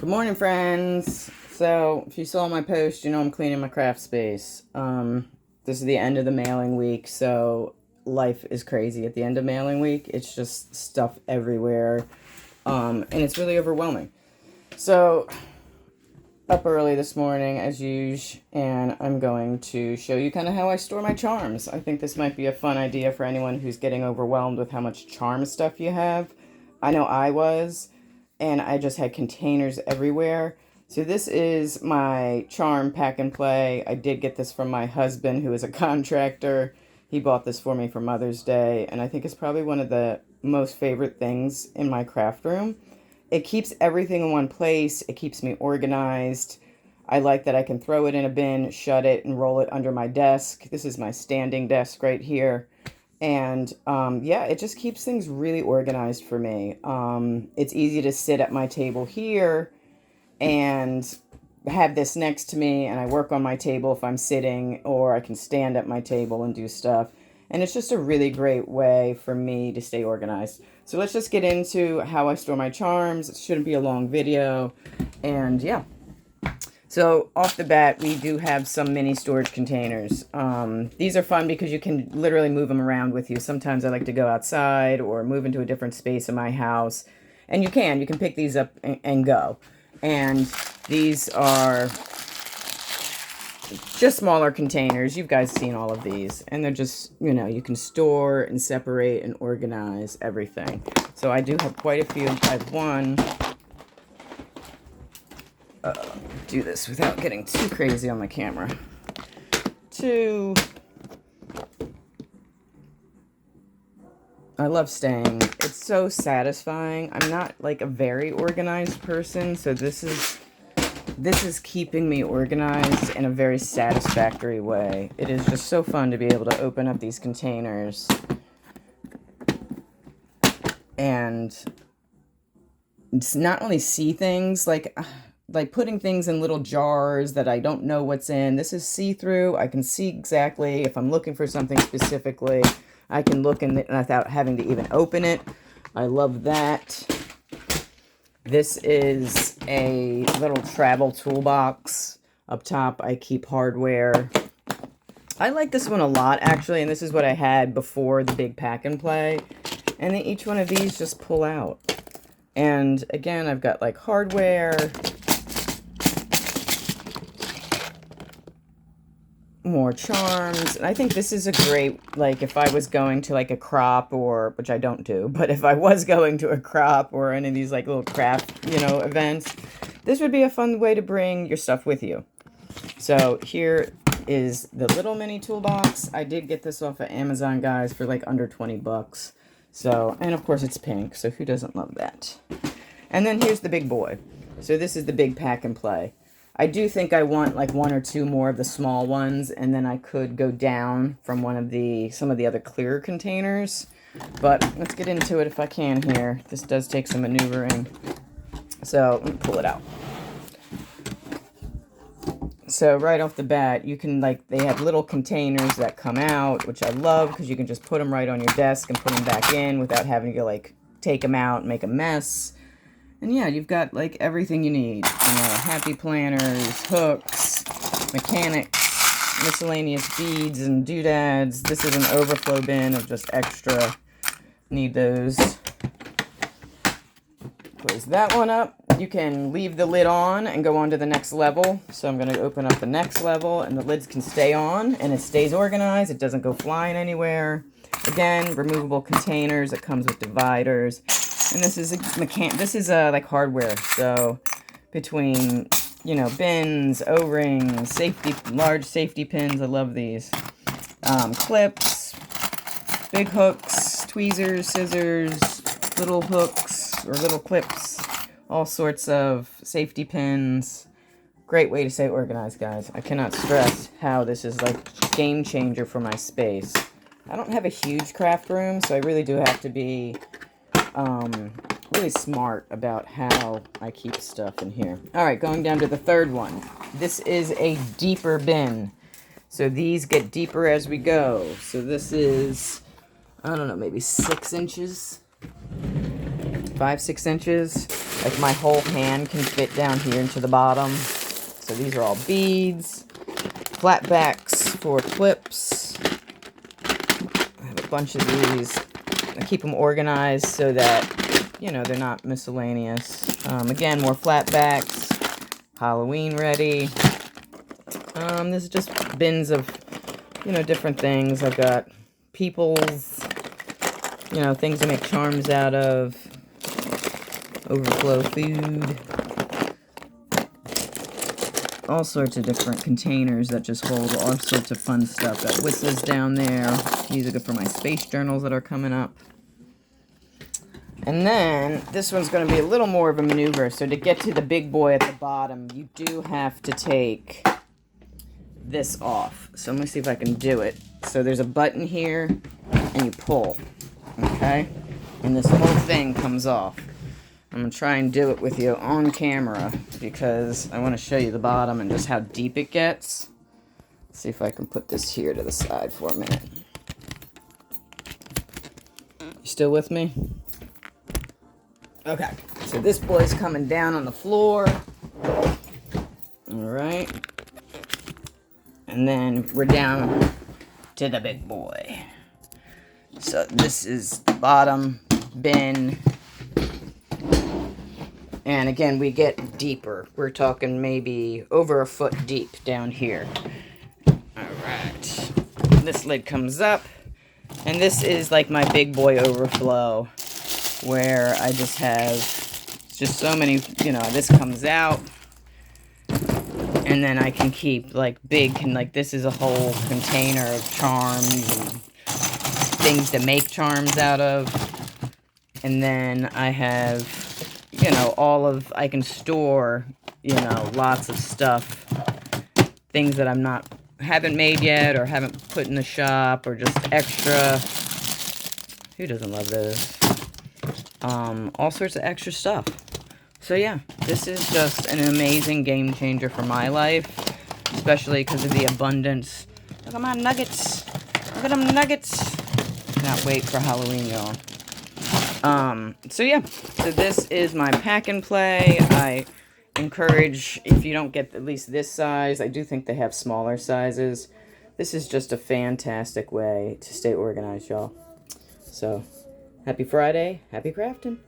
Good morning, friends. So, if you saw my post, you know I'm cleaning my craft space. This is the end of the mailing week, so life is crazy at the end of mailing week. It's just stuff everywhere, and it's really overwhelming. So, up early this morning, as usual, and I'm going to show you kind of how I store my charms. I think this might be a fun idea for anyone who's getting overwhelmed with how much charm stuff you have. I know I was, and I just had containers everywhere. So this is my charm pack and play. I did get this from my husband, who is a contractor. He bought this for me for Mother's Day, and I think it's probably one of the most favorite things in my craft room. It keeps everything in one place. It keeps me organized. I like that I can throw it in a bin, shut it, and roll it under my desk. This is my standing desk right here. And yeah, it just keeps things really organized for me. It's easy to sit at my table here and have this next to me, and I work on my table if I'm sitting, or I can stand at my table and do stuff. And it's just a really great way for me to stay organized. So let's just get into how I store my charms. It shouldn't be a long video. And yeah. So off the bat, we do have some mini storage containers. These are fun because you can literally move them around with you. Sometimes I like to go outside or move into a different space in my house. And you can pick these up and go. And these are just smaller containers. You guys seen all of these. And they're just, you know, you can store and separate and organize everything. So I do have quite a few. I have one. Do this without getting too crazy on the camera. Two. I love staying. It's so satisfying. I'm not like a very organized person, so this is keeping me organized in a very satisfactory way. It is just so fun to be able to open up these containers and not only see things, like putting things in little jars that I don't know what's in. This is see-through. I can see exactly if I'm looking for something specifically. I can look in without having to even open it. I love that. This is a little travel toolbox. Up top, I keep hardware. I like this one a lot, actually, and this is what I had before the big pack and play. And then each one of these just pull out. And again, I've got like hardware, more charms. And I think this is a great, like, if I was going to like a crop, or, which I don't do, but if I was going to a crop or any of these like little craft, you know, events, this would be a fun way to bring your stuff with you. So here is the little mini toolbox. I did get this off of Amazon, guys, for like under 20 bucks. So, and of course it's pink, so who doesn't love that? And then here's the big boy. So this is the big pack and play. I do think I want like one or two more of the small ones, and then I could go down from some of the other clear containers. But let's get into it if I can here. This does take some maneuvering. So let me pull it out. So right off the bat, you can, like, they have little containers that come out, which I love because you can just put them right on your desk and put them back in without having to like take them out and make a mess. And yeah, you've got like everything you need. You know, happy planners, hooks, mechanics, miscellaneous beads and doodads. This is an overflow bin of just extra. Need those. Close that one up. You can leave the lid on and go on to the next level. So I'm going to open up the next level, and the lids can stay on and it stays organized. It doesn't go flying anywhere. Again, removable containers. It comes with dividers. And this is like hardware. So between, you know, bins, O-rings, large safety pins. I love these. Clips, big hooks, tweezers, scissors, little hooks or little clips, all sorts of safety pins. Great way to stay organized, guys. I cannot stress how this is like a game changer for my space. I don't have a huge craft room, so I really do have to be really smart about how I keep stuff in here. All right, going down to the third one. This is a deeper bin. So these get deeper as we go. So this is, I don't know, maybe 6 inches, 5, 6 inches. Like my whole hand can fit down here into the bottom. So these are all beads, flat backs for clips. I have a bunch of these. I keep them organized so that, you know, they're not miscellaneous. Again, more flat backs, Halloween ready. This is just bins of, you know, different things. I've got people's, you know, things to make charms out of, overflow food, all sorts of different containers that just hold all sorts of fun stuff. Got whistles down there. These are good for my space journals that are coming up. And then this one's going to be a little more of a maneuver. So to get to the big boy at the bottom, you do have to take this off. So let me see if I can do it. So there's a button here and you pull. Okay? And this whole thing comes off. I'm going to try and do it with you on camera because I want to show you the bottom and just how deep it gets. Let's see if I can put this here to the side for a minute. You still with me? Okay, so this boy's coming down on the floor. Alright. And then we're down to the big boy. So this is the bottom bin. And again, we get deeper. We're talking maybe over a foot deep down here. Alright. This lid comes up. And this is like my big boy overflow, where I just have just so many, you know, this comes out. And then I can keep like big, and like this is a whole container of charms and things to make charms out of. And then I have, you know, I can store, you know, lots of stuff. Things that haven't made yet or haven't put in the shop or just extra. Who doesn't love those? All sorts of extra stuff. So yeah, this is just an amazing game changer for my life, especially because of the abundance. Look at my nuggets. Look at them nuggets. Cannot wait for Halloween, y'all. So yeah, so this is my pack and play. I encourage, if you don't get at least this size, I do think they have smaller sizes. This is just a fantastic way to stay organized, y'all. So, happy Friday, happy crafting.